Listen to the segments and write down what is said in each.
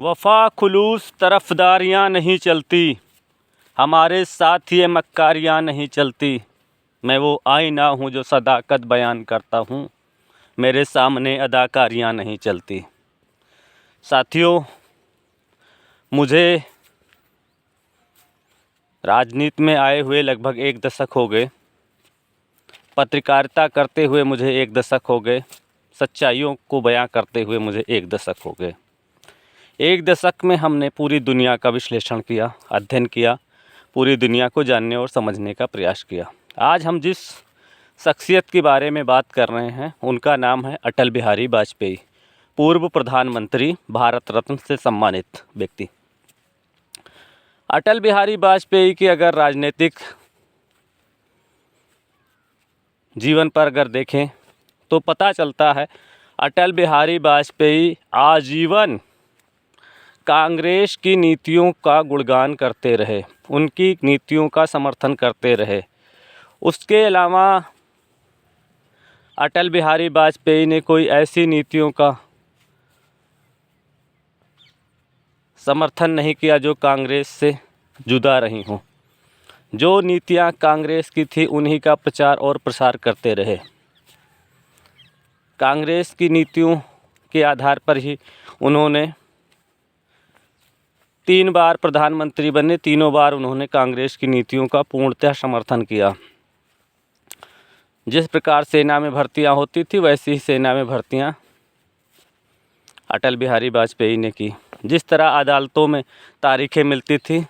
वफ़ा खुलूस तरफ़दारियाँ नहीं चलती, हमारे साथ ये मक्कारियाँ नहीं चलती। मैं वो आईना हूँ जो सदाकत बयान करता हूँ, मेरे सामने अदाकारियाँ नहीं चलती। साथियों, मुझे राजनीति में आए हुए लगभग 1 दशक हो गए। पत्रकारिता करते हुए मुझे 1 दशक हो गए। सच्चाइयों को बयां करते हुए मुझे 1 दशक हो गए। 1 दशक में हमने पूरी दुनिया का विश्लेषण किया, अध्ययन किया, पूरी दुनिया को जानने और समझने का प्रयास किया। आज हम जिस शख्सियत के बारे में बात कर रहे हैं उनका नाम है अटल बिहारी वाजपेयी, पूर्व प्रधानमंत्री, भारत रत्न से सम्मानित व्यक्ति। अटल बिहारी वाजपेयी की अगर राजनीतिक जीवन पर अगर देखें तो पता चलता है अटल बिहारी वाजपेयी आजीवन कांग्रेस की नीतियों का गुणगान करते रहे, उनकी नीतियों का समर्थन करते रहे। उसके अलावा अटल बिहारी वाजपेयी ने कोई ऐसी नीतियों का समर्थन नहीं किया जो कांग्रेस से जुदा रही हों। जो नीतियां कांग्रेस की थी उन्हीं का प्रचार और प्रसार करते रहे। कांग्रेस की नीतियों के आधार पर ही उन्होंने 3 बार प्रधानमंत्री बने, तीनों बार उन्होंने कांग्रेस की नीतियों का पूर्णतः समर्थन किया। जिस प्रकार सेना में भर्तियां होती थी वैसी ही सेना में भर्तियां अटल बिहारी वाजपेयी ने की। जिस तरह अदालतों में तारीखें मिलती थी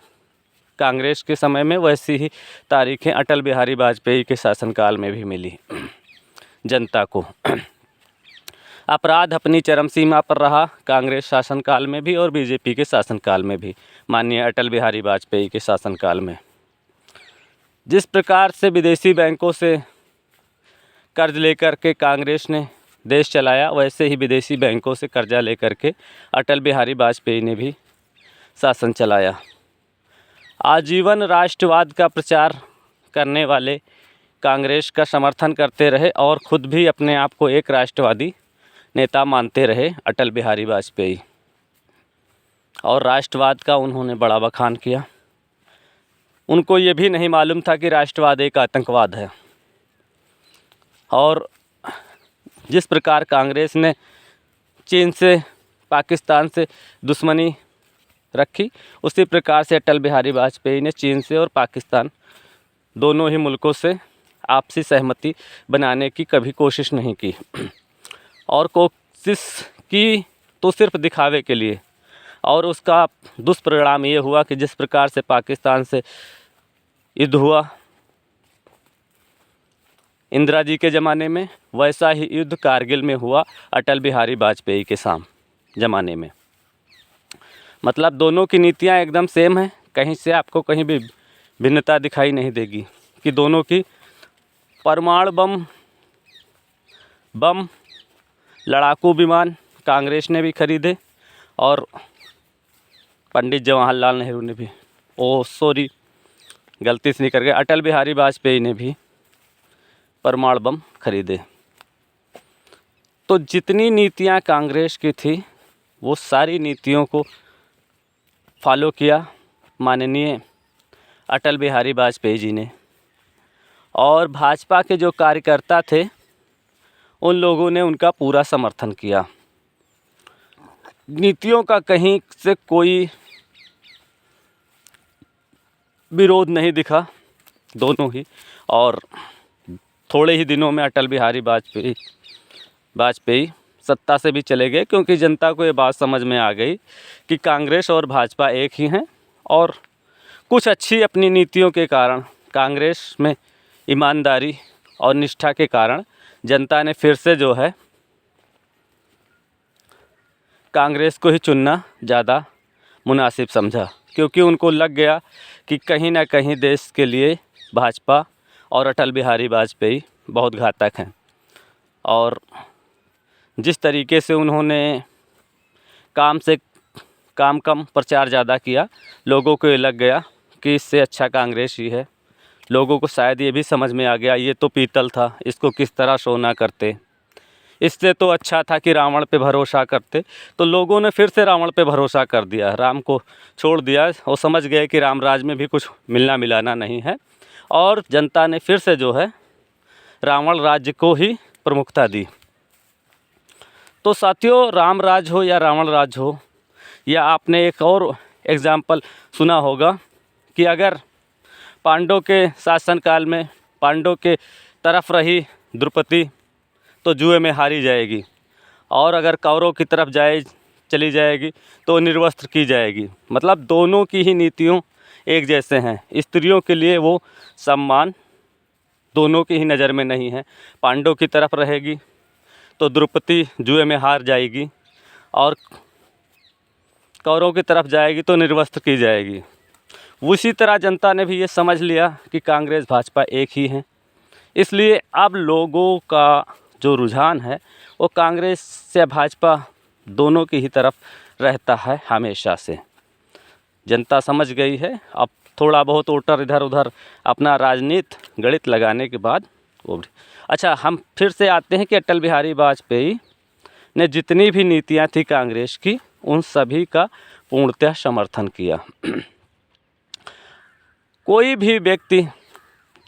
कांग्रेस के समय में, वैसी ही तारीखें अटल बिहारी वाजपेयी के शासनकाल में भी मिली जनता को। अपराध अपनी चरम सीमा पर रहा कांग्रेस शासनकाल में भी और बीजेपी के शासनकाल में भी, माननीय अटल बिहारी वाजपेयी के शासनकाल में। जिस प्रकार से विदेशी बैंकों से कर्ज लेकर के कांग्रेस ने देश चलाया, वैसे ही विदेशी बैंकों से कर्जा लेकर के अटल बिहारी वाजपेयी ने भी शासन चलाया। आजीवन राष्ट्रवाद का प्रचार करने वाले, कांग्रेस का समर्थन करते रहे और खुद भी अपने आप को एक राष्ट्रवादी नेता मानते रहे अटल बिहारी वाजपेयी, और राष्ट्रवाद का उन्होंने बड़ा बखान किया। उनको ये भी नहीं मालूम था कि राष्ट्रवाद एक आतंकवाद है। और जिस प्रकार कांग्रेस ने चीन से, पाकिस्तान से दुश्मनी रखी, उसी प्रकार से अटल बिहारी वाजपेयी ने चीन से और पाकिस्तान दोनों ही मुल्कों से आपसी सहमति बनाने की कभी कोशिश नहीं की, और कोशिश की तो सिर्फ दिखावे के लिए। और उसका दुष्परिणाम ये हुआ कि जिस प्रकार से पाकिस्तान से युद्ध हुआ इंदिरा जी के ज़माने में, वैसा ही युद्ध कारगिल में हुआ अटल बिहारी वाजपेयी के ज़माने में। मतलब दोनों की नीतियां एकदम सेम हैं, कहीं से आपको कहीं भी भिन्नता दिखाई नहीं देगी कि दोनों की परमाणु बम लड़ाकू विमान कांग्रेस ने भी खरीदे और पंडित जवाहरलाल नेहरू ने भी, गलती से निकल गया, अटल बिहारी वाजपेयी ने भी परमाणु बम खरीदे। तो जितनी नीतियां कांग्रेस की थी वो सारी नीतियों को फॉलो किया माननीय अटल बिहारी वाजपेयी जी ने। और भाजपा के जो कार्यकर्ता थे उन लोगों ने उनका पूरा समर्थन किया। नीतियों का कहीं से कोई विरोध नहीं दिखा दोनों ही। और थोड़े ही दिनों में अटल बिहारी वाजपेयी सत्ता से भी चले गए, क्योंकि जनता को ये बात समझ में आ गई कि कांग्रेस और भाजपा एक ही हैं। और कुछ अच्छी अपनी नीतियों के कारण, कांग्रेस में ईमानदारी और निष्ठा के कारण जनता ने फिर से जो है कांग्रेस को ही चुनना ज़्यादा मुनासिब समझा, क्योंकि उनको लग गया कि कहीं ना कहीं देश के लिए भाजपा और अटल बिहारी वाजपेयी बहुत घातक हैं। और जिस तरीके से उन्होंने काम से काम कम प्रचार ज़्यादा किया, लोगों को ये लग गया कि इससे अच्छा कांग्रेस ही है। लोगों को शायद ये भी समझ में आ गया ये तो पीतल था, इसको किस तरह सोना करते। इससे तो अच्छा था कि रावण पे भरोसा करते। तो लोगों ने फिर से रावण पे भरोसा कर दिया, राम को छोड़ दिया। वो समझ गए कि राम राज में भी कुछ मिलना मिलाना नहीं है, और जनता ने फिर से जो है रावण राज्य को ही प्रमुखता दी। तो साथियों, राम राज हो या रावण राज हो, या आपने एक और एग्जाम्पल सुना होगा कि अगर पांडवों के शासनकाल में पांडवों के तरफ रही द्रौपदी तो जुए में हारी जाएगी, और अगर कौरवों की तरफ चली जाएगी तो निर्वस्त्र की जाएगी। मतलब दोनों की ही नीतियों एक जैसे हैं। स्त्रियों के लिए वो सम्मान दोनों की ही नज़र में नहीं है। पांडवों की तरफ रहेगी तो द्रौपदी जुए में हार जाएगी, और कौरवों की तरफ जाएगी तो निर्वस्त्र की जाएगी। उसी तरह जनता ने भी ये समझ लिया कि कांग्रेस भाजपा एक ही है, इसलिए अब लोगों का जो रुझान है वो कांग्रेस से भाजपा दोनों की ही तरफ रहता है हमेशा से। जनता समझ गई है। अब थोड़ा बहुत वोटर इधर उधर अपना राजनीति गणित लगाने के बाद वो भी अच्छा। हम फिर से आते हैं कि अटल बिहारी वाजपेयी ने जितनी भी नीतियां थी कांग्रेस की, उन सभी का पूर्णतः समर्थन किया। कोई भी व्यक्ति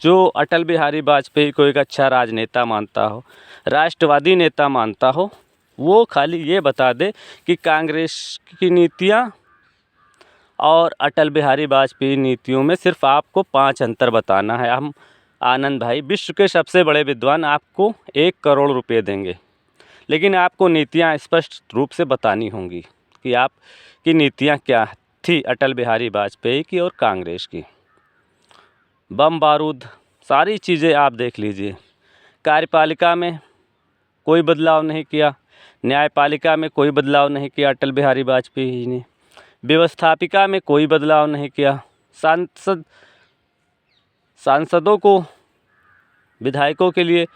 जो अटल बिहारी वाजपेयी को एक अच्छा राजनेता मानता हो, राष्ट्रवादी नेता मानता हो, वो खाली ये बता दे कि कांग्रेस की नीतियां और अटल बिहारी वाजपेयी नीतियों में सिर्फ आपको 5 अंतर बताना है। हम आनंद भाई, विश्व के सबसे बड़े विद्वान, आपको 1 करोड़ रुपए देंगे, लेकिन आपको नीतियां स्पष्ट रूप से बतानी होंगी कि आपकी नीतियां क्या थी अटल बिहारी वाजपेयी की और कांग्रेस की। बम बारूद सारी चीज़ें आप देख लीजिए। कार्यपालिका में कोई बदलाव नहीं किया, न्यायपालिका में कोई बदलाव नहीं किया अटल बिहारी वाजपेयी ने, व्यवस्थापिका में कोई बदलाव नहीं किया, सांसदों को, विधायकों के लिए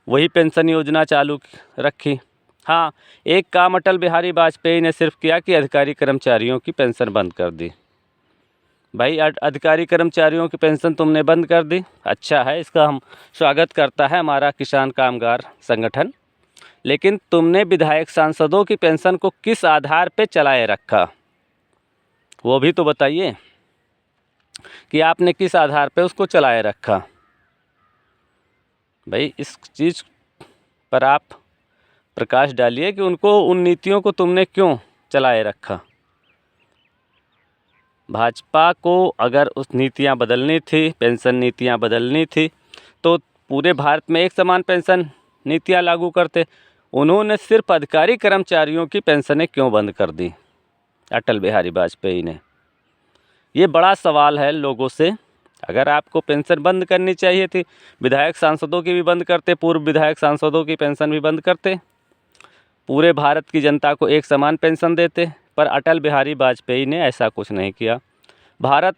वही पेंशन योजना चालू रखी। हाँ, एक काम अटल बिहारी वाजपेयी ने सिर्फ किया कि अधिकारी कर्मचारियों की पेंशन बंद कर दी। भाई, अधिकारी कर्मचारियों की पेंशन तुमने बंद कर दी, अच्छा है, इसका हम स्वागत करता है हमारा किसान कामगार संगठन। लेकिन तुमने विधायक सांसदों की पेंशन को किस आधार पे चलाए रखा, वो भी तो बताइए कि आपने किस आधार पे उसको चलाए रखा। भाई, इस चीज़ पर आप प्रकाश डालिए कि उनको, उन नीतियों को तुमने क्यों चलाए रखा। भाजपा को अगर उस नीतियां बदलनी थी, पेंशन नीतियां बदलनी थी, तो पूरे भारत में एक समान पेंशन नीतियां लागू करते। उन्होंने सिर्फ अधिकारी कर्मचारियों की पेंशनें क्यों बंद कर दी अटल बिहारी वाजपेयी ने? ये बड़ा सवाल है लोगों से। अगर आपको पेंशन बंद करनी चाहिए थी, विधायक सांसदों की भी बंद करते, पूर्व विधायक सांसदों की पेंशन भी बंद करते, पूरे भारत की जनता को एक समान पेंशन देते। पर अटल बिहारी वाजपेयी ने ऐसा कुछ नहीं किया। भारत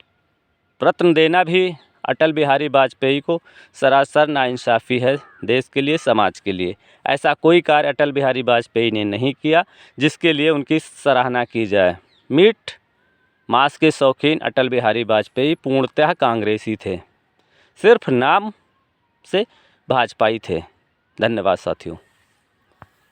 रत्न देना भी अटल बिहारी वाजपेयी को सरासर नाइंसाफ़ी है देश के लिए, समाज के लिए। ऐसा कोई कार्य अटल बिहारी वाजपेयी ने नहीं किया जिसके लिए उनकी सराहना की जाए। मीठ मांस के शौकीन अटल बिहारी वाजपेयी पूर्णतः कांग्रेसी थे, सिर्फ नाम से भाजपाई थे। धन्यवाद साथियों।